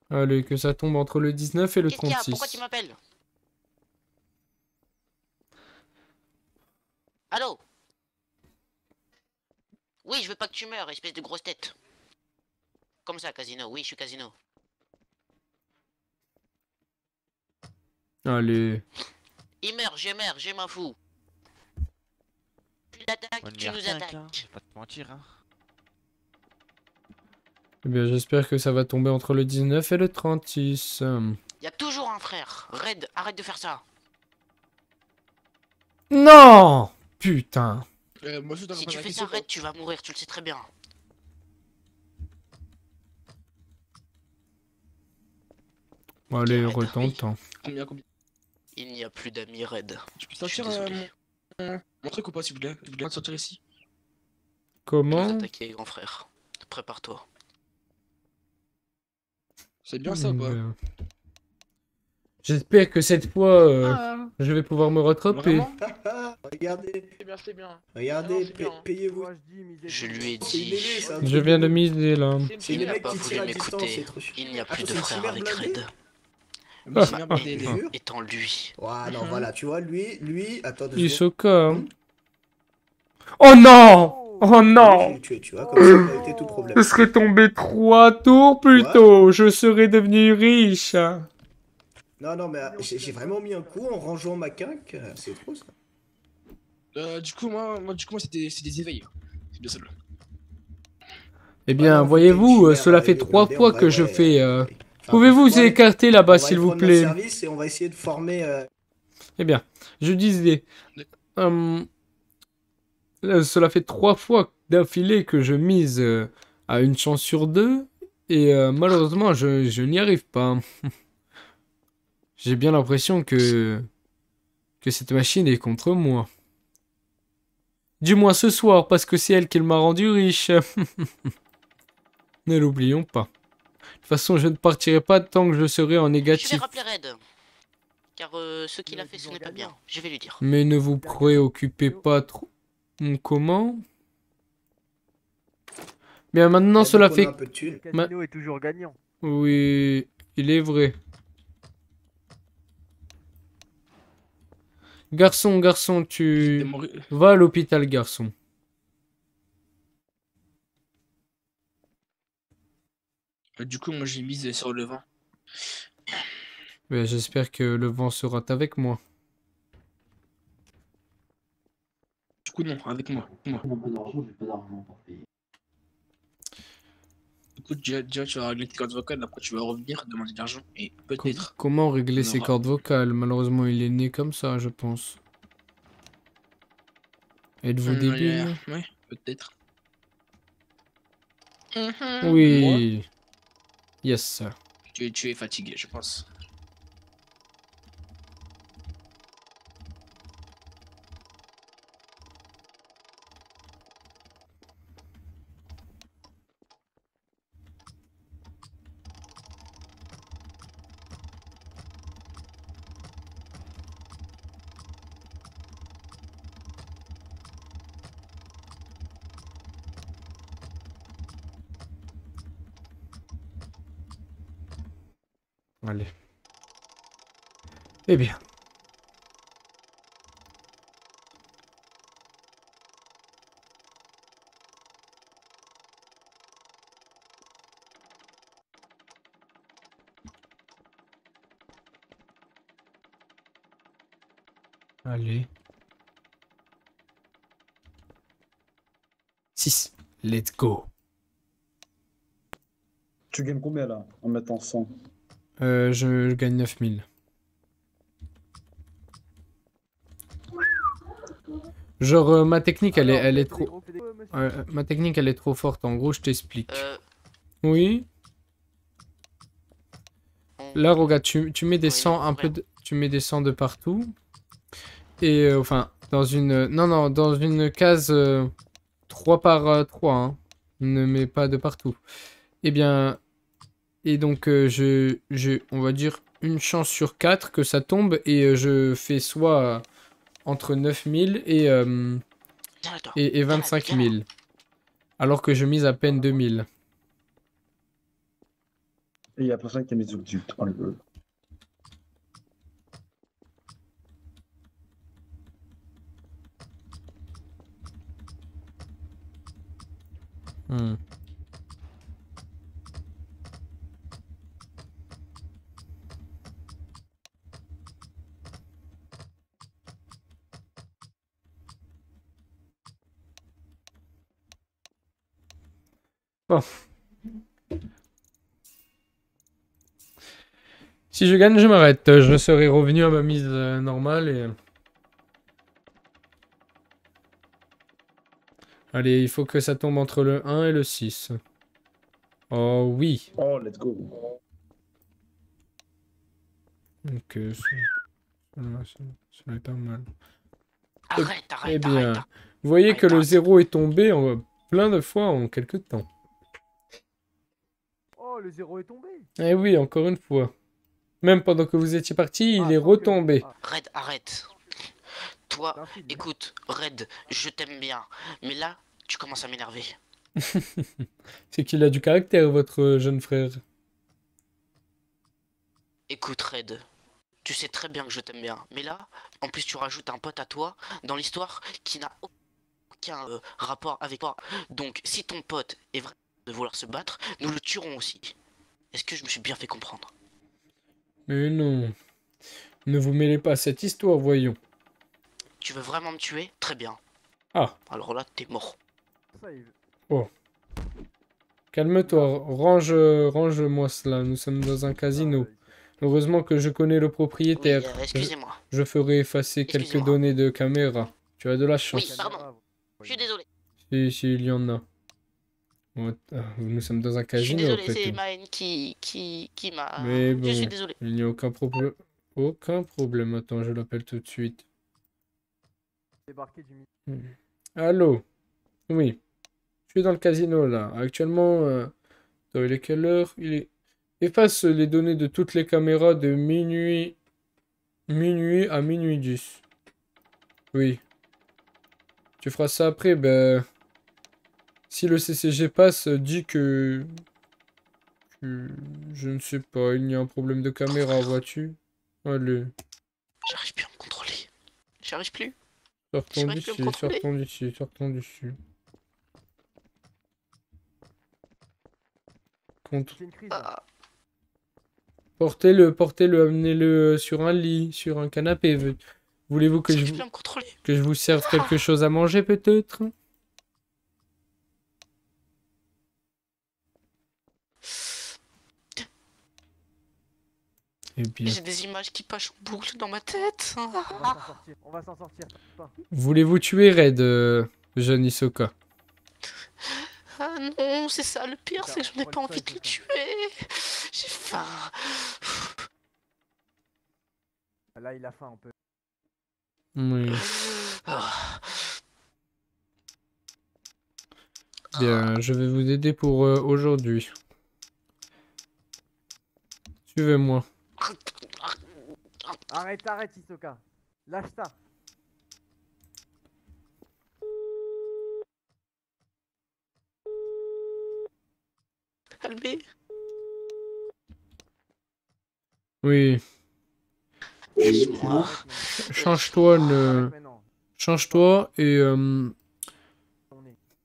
Allez, que ça tombe entre le 19 et le Qu'est-ce qu'il y a? 36. Pourquoi tu m'appelles? Allô? Oui, je veux pas que tu meurs, espèce de grosse tête. Comme ça, Casino. Oui, je suis Casino. Allez. Il meurt, je m'en fous. Tu l'attaques, tu nous attaques. Hein. Je vais pas te mentir, hein. Eh bien j'espère que ça va tomber entre le 19 et le 36. Y a toujours un frère. Red, arrête de faire ça. Non! Putain. Moi, je dois Si répondre tu à la fais question, ça, Red, tu vas mourir, tu le sais très bien. Allez, Ok, Red, retentons. Combien Il n'y a plus d'amis, Red. Tu peux Je suis sortir désolé. mon truc ou pas, s'il vous plaît? Je voulais sortir ici. Nous Comment? attaquer, grand frère. Prépare-toi. C'est bien ça ou pas? Ben, j'espère que cette fois, je vais pouvoir me rattraper. Vraiment? Regardez, C'est bien, c'est bien. regardez, Non, c'est bien. payez-vous. Moi je dis, misez Je tout. lui ai C'est une dit. mêlée, c'est un Je truc viens de ouf. miser là. C'est Il les n'a mecs pas qui voulu tirent à distance, m'écouter. ces trucs. Il n'y a Ah, plus de c'est une frère cyber avec blindée? Red. Mais c'est bien T'es blindé. sûr? Étant lui. Ouais, non, voilà, tu vois, lui, attends deux secondes. Isoka. Hein. Oh non! Oh Lui, je non! vais le tuer, tu vois, comme ça, on va éviter tout problème. Je serais tombé 3 tours plus tôt. Je serais devenu riche. Non, non, mais j'ai vraiment mis un coup en rangeant ma quinque, c'est trop ça. Du coup, moi, c'est des éveils. C'est bien ça. Eh bien, Ouais, non, voyez-vous, tu cela mets, fait 3 blindé, fois on que va- je ouais, fais... Enfin, Pouvez-vous ouais, écarter là-bas, on va s'il y vous prendre notre plaît? service et on va essayer de former. Eh bien, je disais... cela fait 3 fois d'affilée que je mise à une chance sur 2. Et malheureusement, je n'y arrive pas. J'ai bien l'impression que cette machine est contre moi. Du moins ce soir, parce que c'est elle qui m'a rendu riche. Ne l'oublions pas. De toute façon, je ne partirai pas tant que je serai en Je vais négatif. rappeler Red. Car ce qu'il a fait, ce n'est pas bien. Je vais lui dire. Mais ne vous préoccupez pas trop. Comment? Bien, maintenant, cela fait... Un peu de thunes. Le casino est toujours gagnant. Oui, il est vrai. Garçon, tu... Va à l'hôpital, garçon. Du coup, moi, j'ai mise sur le vent. Mais j'espère que le vent sera avec moi. Du coup, non, avec moi. Moi. Un peu d'argent, j'ai pas d'argent pour payer. Écoute, déjà, tu vas régler tes cordes vocales, après tu vas revenir demander de l'argent. Et peut-être. Comment régler on ses aura- cordes vocales? Malheureusement, il est né comme ça, je pense. Êtes-vous débile? Ouais, peut-être. Moi, Oui. Yes, sir. tu es fatigué, je pense. Allez. Eh bien. Allez. 6. Let's go. Tu gagnes combien là en mettant 100? Je gagne 9000. Genre, ma technique, elle est trop... ma technique, elle est trop forte. En gros, je t'explique. Oui. Là, regarde, tu mets des sangs un peu... Tu mets des sangs de partout. Et, enfin, dans une... Non, dans une case 3 par 3. Hein. Ne mets pas de partout. Eh bien... Et donc, on va dire une chance sur 4 que ça tombe. Et je fais soit entre 9000 et 25 000. Alors que je mise à peine 2000. Et il y a personne qui a mis au-dessus. Enlève-le. Bon. Si je gagne, je m'arrête. Je serai revenu à ma mise normale et... Allez, il faut que ça tombe entre le 1 et le 6. Oh oui. Oh, let's go. Donc, ça est pas mal. Arrête, Eh bien, vous voyez que le 0 est tombé plein de fois en quelques temps. Oh, le 0 est tombé. Eh oui, encore une fois. Même pendant que vous étiez parti, il est retombé. Red, arrête. Toi, écoute, Red, je t'aime bien. Mais là, tu commences à m'énerver. C'est qu'il a du caractère, votre jeune frère. Écoute, Red, tu sais très bien que je t'aime bien. Mais là, en plus, tu rajoutes un pote à toi dans l'histoire qui n'a aucun rapport avec toi. Donc, si ton pote est vrai de vouloir se battre, nous le tuerons aussi. Est-ce que je me suis bien fait comprendre? Mais non. Ne vous mêlez pas à cette histoire, voyons. Tu veux vraiment me tuer? Très bien. Ah. Alors là, t'es mort. Oh. Calme-toi, range-moi cela. Nous sommes dans un casino. Heureusement que je connais le propriétaire. Oui, excusez-moi. Je ferai effacer quelques données de caméra. Tu as de la chance. Oui, pardon. Je suis désolé. Si, il y en a. Nous sommes dans un Je suis casino. désolé, après c'est tout. Mine qui m'a... Mais bon, Je suis désolé. il n'y a aucun problème. Aucun problème. Attends, je l'appelle tout de suite. Débarqué du Allô? Oui. Je suis dans le casino là. Actuellement, il est quelle heure? Il est... Efface les données de toutes les caméras de minuit à minuit 10. Oui. Tu feras ça après, ben... Si le CCG passe, dis que... Je ne sais pas, il y a un problème de caméra, vois-tu? Allez. J'arrive plus à me contrôler. J'arrive plus. Sortons d'ici. C'est une crise. Là. Portez-le, amenez-le sur un lit, sur un canapé. Voulez-vous que je vous serve quelque chose à manger peut-être? Eh bien. J'ai des images qui passent en boucle dans ma tête. On va s'en sortir. Voulez-vous tuer Red, jeune Hisoka? Ah non, c'est ça le pire, c'est que je n'ai pas envie de le tuer. J'ai faim. Là, il a faim un peu. Oui. Bien, je vais vous aider pour aujourd'hui. Suivez-moi. Arrête, Hisoka. Lâche ça. Calmez. Oui. Change-toi et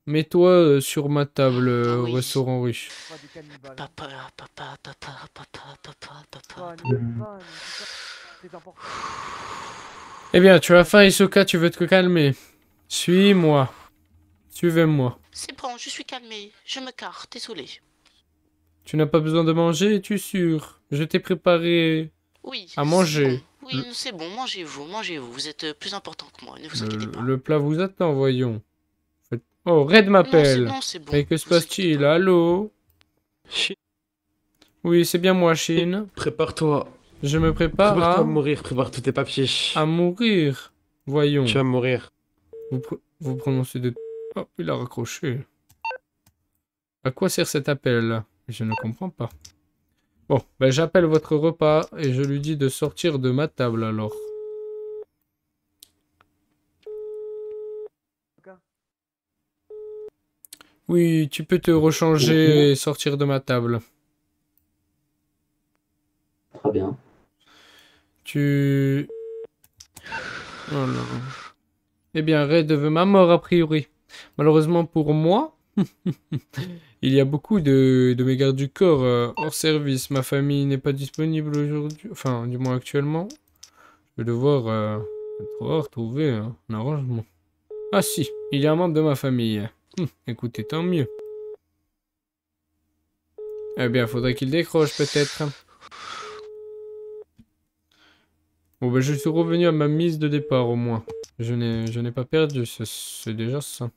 mets-toi sur ma table, restaurant riche. Papa. Eh bien, tu as faim, Hisoka, tu veux te calmer. Suis-moi. Suivez-moi. C'est bon, je suis calmé. Je me carre, désolé. Tu n'as pas besoin de manger, es-tu sûr? Je t'ai préparé à manger. Bon. Oui, c'est bon, mangez-vous. Vous êtes plus important que moi, ne vous inquiétez pas. Le plat vous attend, voyons. Oh, Red m'appelle. Non, c'est bon. Mais que se passe-t-il? Allô? Oui, c'est bien moi, Shin. Prépare-toi. Je me prépare Prépare-toi à mourir, prépare tous tes papiers. À mourir? Voyons. Tu vas mourir. Vous prononcez de... Oh, il a raccroché. À quoi sert cet appel? Je ne comprends pas. Bon, ben j'appelle votre repas et je lui dis de sortir de ma table alors. Oui, tu peux te rechanger et sortir de ma table. Très bien. Oh là. Eh bien, Red veut ma mort a priori. Malheureusement pour moi, il y a beaucoup de mes gardes du corps hors service. Ma famille n'est pas disponible aujourd'hui, enfin, du moins actuellement. Je vais devoir retrouver un arrangement. Ah si, il y a un membre de ma famille. Écoutez, tant mieux. Eh bien, faudrait qu'il décroche peut-être. Bon, ben, je suis revenu à ma mise de départ au moins. Je n'ai pas perdu, c'est déjà ça.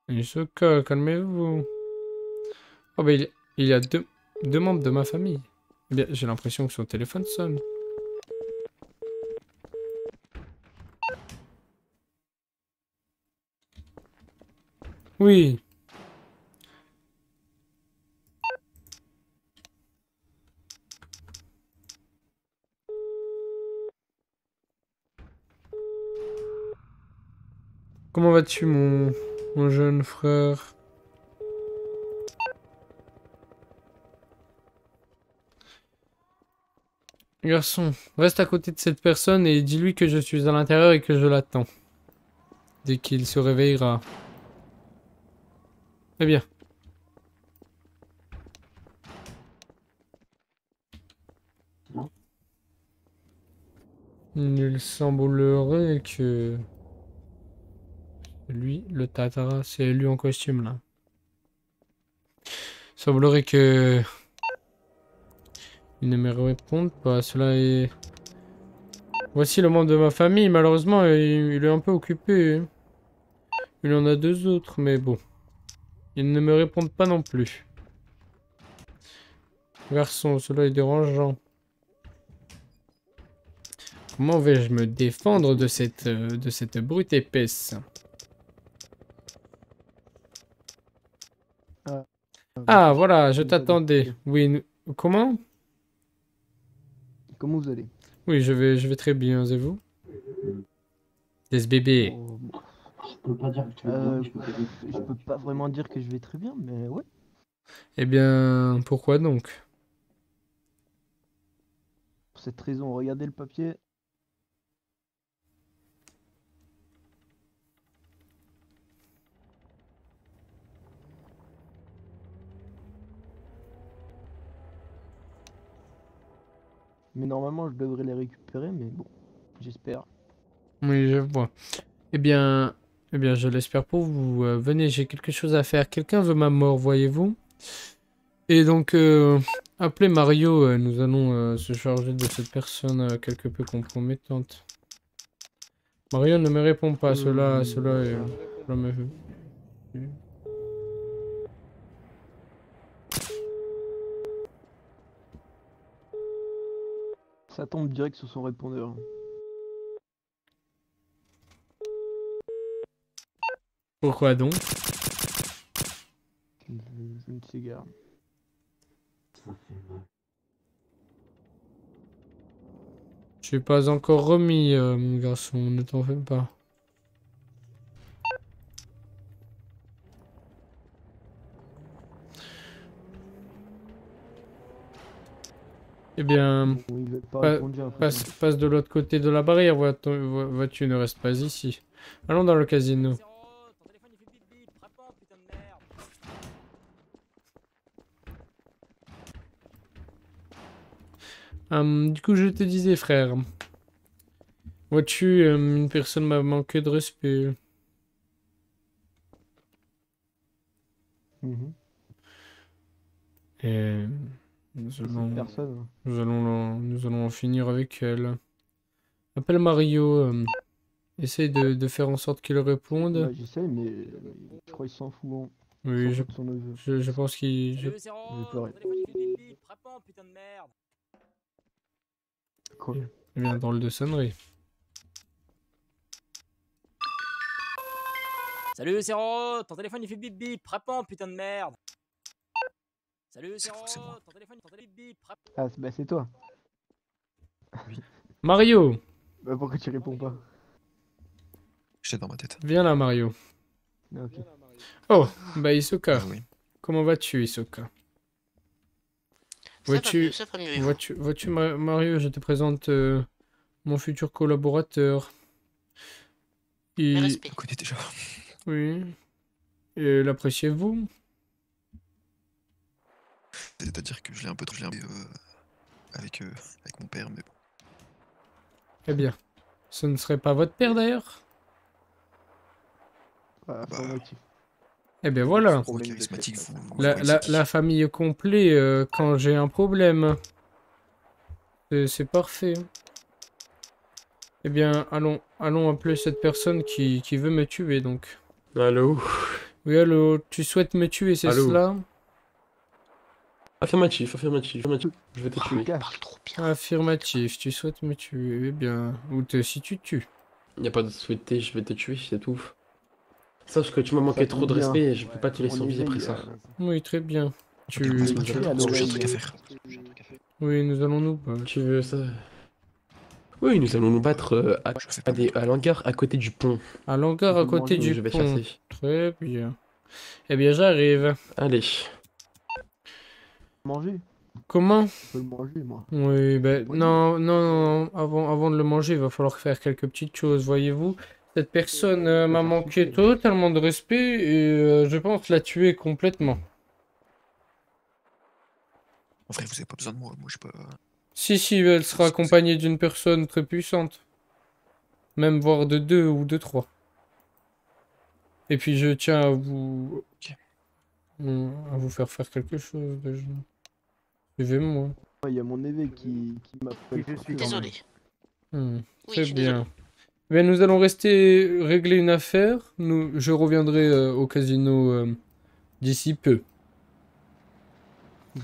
Hisoka, calmez-vous. Oh, ben, il y a deux membres de ma famille. Eh bien, j'ai l'impression que son téléphone sonne. Oui. Comment vas-tu, mon jeune frère? Garçon, reste à côté de cette personne et dis-lui que je suis à l'intérieur et que je l'attends. Dès qu'il se réveillera. Eh bien. Il semblerait que... Lui, le Tatara, c'est lui en costume, là. Il semblerait que... Il ne me répond pas, cela est... Voici le membre de ma famille, malheureusement, il est un peu occupé. Il en a deux autres, mais bon. Ils ne me répondent pas non plus. Garçon, cela est dérangeant. Comment vais-je me défendre de cette brute épaisse? Ah, voilà, je t'attendais. Oui, comment? Comment vous allez? Oui, je vais très bien, et vous? Des bébés. Je peux pas dire que tu vas bien, Je peux pas vraiment dire que je vais très bien, mais ouais. Eh bien, pourquoi donc? cette raison. Regardez le papier. Mais normalement, je devrais les récupérer, mais bon, j'espère. Oui, je vois. Eh bien, je l'espère pour vous. Venez, j'ai quelque chose à faire. Quelqu'un veut ma mort, voyez-vous? Et donc, appelez Mario. Nous allons se charger de cette personne quelque peu compromettante. Mario ne me répond pas. Cela me fait... Ça tombe direct sur son répondeur. Pourquoi donc? Je ne sais guère. Ça fait mal. Je suis pas encore remis, mon garçon. Ne t'en fais pas. Eh bien, Bon, il veut pas répondre, j'ai l'impression. passe de l'autre côté de la barrière, vois-tu, ne reste pas ici. Allons dans le casino. Du coup, je te disais, frère. Vois-tu, une personne m'a manqué de respect. Et nous allons en finir avec elle. Appelle Mario. Essaye de faire en sorte qu'il réponde. Ouais, j'essaye, mais je crois qu'il s'en fout. Hein. Oui, S'en fout de son neveu. je pense qu'il... Je vais pleurer. Quoi? Il vient dans le de sonnerie. Salut Zéro, ton téléphone il fait bip bip, réponds putain de merde. Salut Zéro, ton téléphone il fait bip bip, réponds. Ah, bah c'est toi. Mario! Bah pourquoi tu réponds pas? J'étais dans ma tête. Viens là, Mario. Ok. Oh, bah Hisoka. Ah oui. Comment vas-tu, Hisoka? Vois-tu, Mario, je te présente mon futur collaborateur. Mais respect. Je le connais déjà. Oui. Et l'appréciez-vous? C'est-à-dire que je l'ai un peu trop avec mon père, mais bon. Eh bien, ce ne serait pas votre père d'ailleurs? Affirmatif. Eh bien voilà. Trop charismatique, vous. La famille complète quand j'ai un problème. C'est parfait. Eh bien, allons appeler cette personne qui veut me tuer, donc. Allô? Oui, allô, tu souhaites me tuer, c'est Allô? cela? Affirmatif. Je vais te tuer. Affirmatif, tu souhaites me tuer, eh bien. Ou si tu tues. Y a pas de souhaiter, je vais te tuer, c'est tout. Sache que tu m'as manqué trop de respect et je peux pas te laisser en vie après ça. Oui, très bien. Oui, nous allons nous battre. Tu veux ça? Oui, nous allons nous battre à l'hangar à côté du pont. À l'hangar à côté du je vais pont. chasser. Très bien. Eh bien, j'arrive. Allez. Manger? Comment? Je peux le manger, moi. Oui, ben non. Avant de le manger, il va falloir faire quelques petites choses, voyez-vous. Cette personne m'a manqué totalement de respect et je pense la tuer complètement. En vrai, vous avez pas besoin de moi, je peux... Si, elle sera accompagnée d'une personne très puissante. Même voire de 2 ou de 3. Et puis je tiens à vous... à vous faire quelque chose déjà. Suivez-moi. Il y a mon évêque qui m'appelle. Je suis désolé. Très bien. Mais nous allons régler une affaire. Je reviendrai au casino d'ici peu.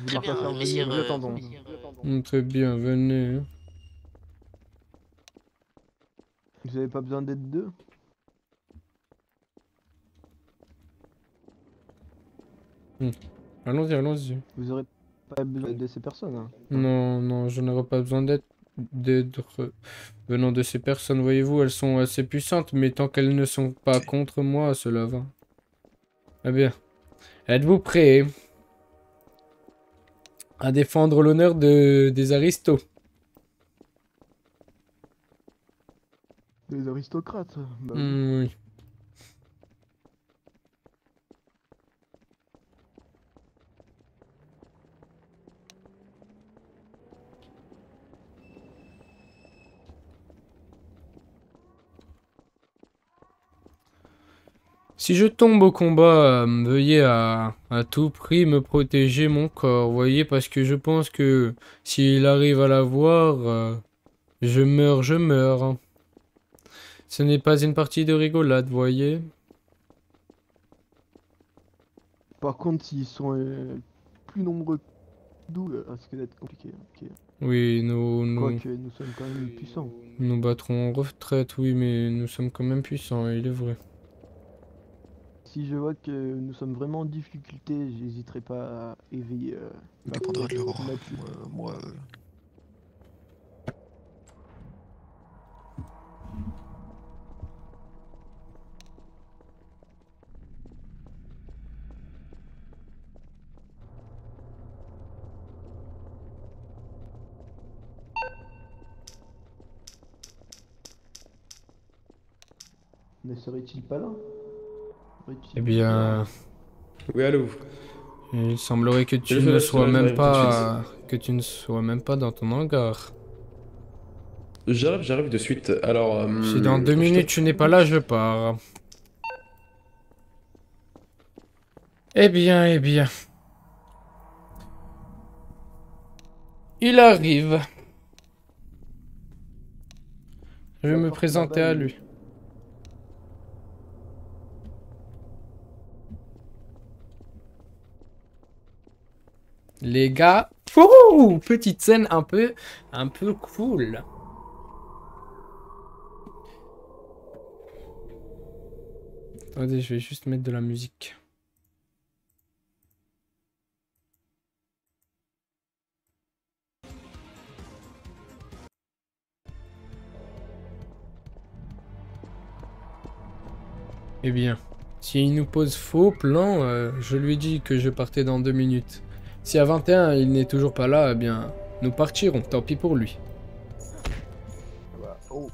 Très bien, messire. Très bien, venez. Vous avez pas besoin d'être deux? Allons-y. Vous aurez pas besoin de ces personnes, hein? Non, je n'aurai pas besoin d'aide venant de ces personnes. Voyez-vous, elles sont assez puissantes, mais tant qu'elles ne sont pas contre moi, cela va. Eh bien, êtes-vous prêts à défendre l'honneur des aristos? aristocrate. Bah, Oui. Si je tombe au combat, veuillez à tout prix me protéger mon corps, voyez, parce que je pense que s'il arrive à l'avoir, je meurs, je meurs. Hein. Ce n'est pas une partie de rigolade, voyez. Par contre, s'ils sont plus nombreux que nous, ça risque d'être compliqué. Ok. Oui, Quoique nous sommes quand même puissants. nous battrons en retraite, oui, mais nous sommes quand même puissants, il est vrai. Si je vois que nous sommes vraiment en difficulté, j'hésiterai pas à éveiller. Tout dépendra de leur aura. Moi, Ne serait-il pas là? Eh bien... Oui, allô. Il semblerait que tu Je ne fais- sois j'arrive même tout de pas... que tu ne sois même pas dans ton hangar. J'arrive de suite. Alors. Si dans 2 minutes tu n'es pas là, je pars. Eh bien, eh bien. Il arrive. Je vais me présenter à lui. Les gars, ouh, petite scène un peu cool. Attendez, je vais juste mettre de la musique. Eh bien, s'il nous pose faux plan, je lui dis que je partais dans 2 minutes. Si à 21 il n'est toujours pas là, eh bien, nous partirons, tant pis pour lui. Oh.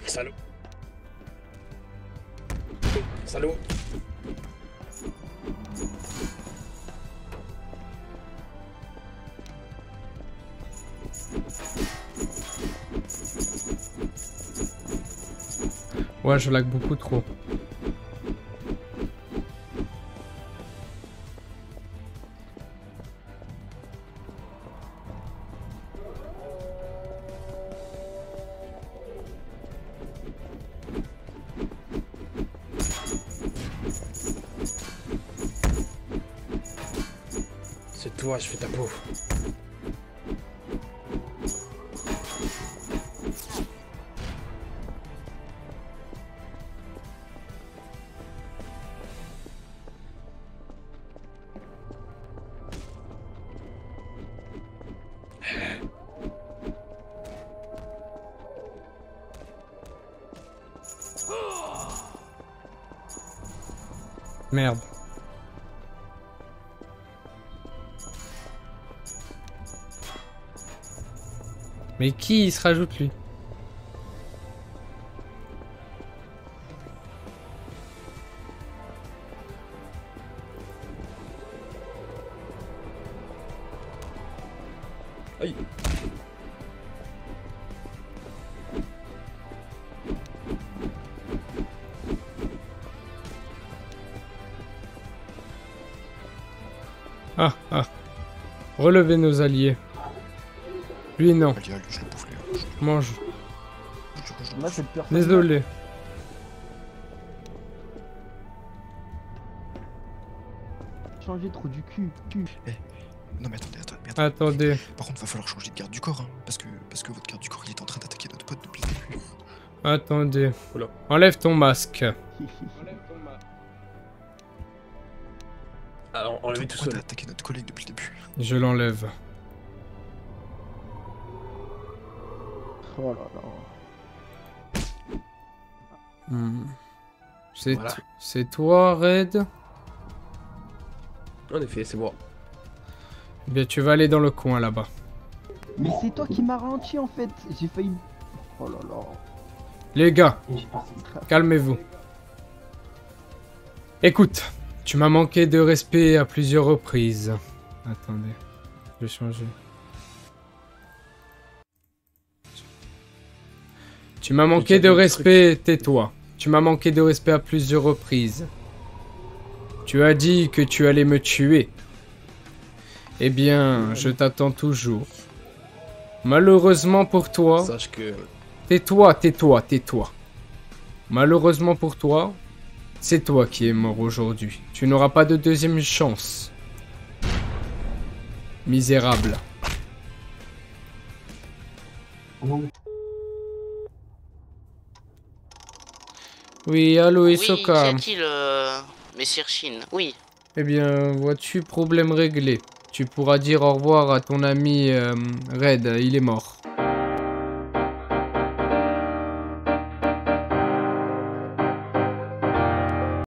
Salaud. Salaud. Ouais, je lag beaucoup trop. C'est toi, je fais ta peau. Merde. Mais qui il se rajoute lui? Aïe. Ah, ah. Relevez nos alliés. Lui, non. Mange. Là, cette personne. Désolé. Changer trop du cul. Non mais attendez. Attendez. Par contre, va falloir changer de garde du corps, hein, parce que votre garde du corps, il est en train d'attaquer notre pote depuis le début. Attendez. Oula. Enlève ton masque. Alors, enlevez tout seul. T'as attaqué notre collègue depuis le début. Je l'enlève. Oh là là. Voilà. C'est toi, Red? En effet, c'est moi. Eh bien, tu vas aller dans le coin là-bas. Mais c'est toi qui m'as ralenti en fait. J'ai failli. Oh là là. Les gars, calmez-vous. Écoute, tu m'as manqué de respect à plusieurs reprises. Attendez, je vais changer. Tu m'as manqué de respect, tais-toi. Tu m'as manqué de respect à plusieurs reprises. Tu as dit que tu allais me tuer. Eh bien, je t'attends toujours. Malheureusement pour toi... Sache que... Tais-toi, tais-toi, tais-toi. Malheureusement pour toi, c'est toi qui es mort aujourd'hui. Tu n'auras pas de deuxième chance. Misérable. Oui, allô, Hisoka. Oui, qu'y a-t-il, Messire Shin? Oui. Eh bien, vois-tu, problème réglé. Tu pourras dire au revoir à ton ami Red, il est mort.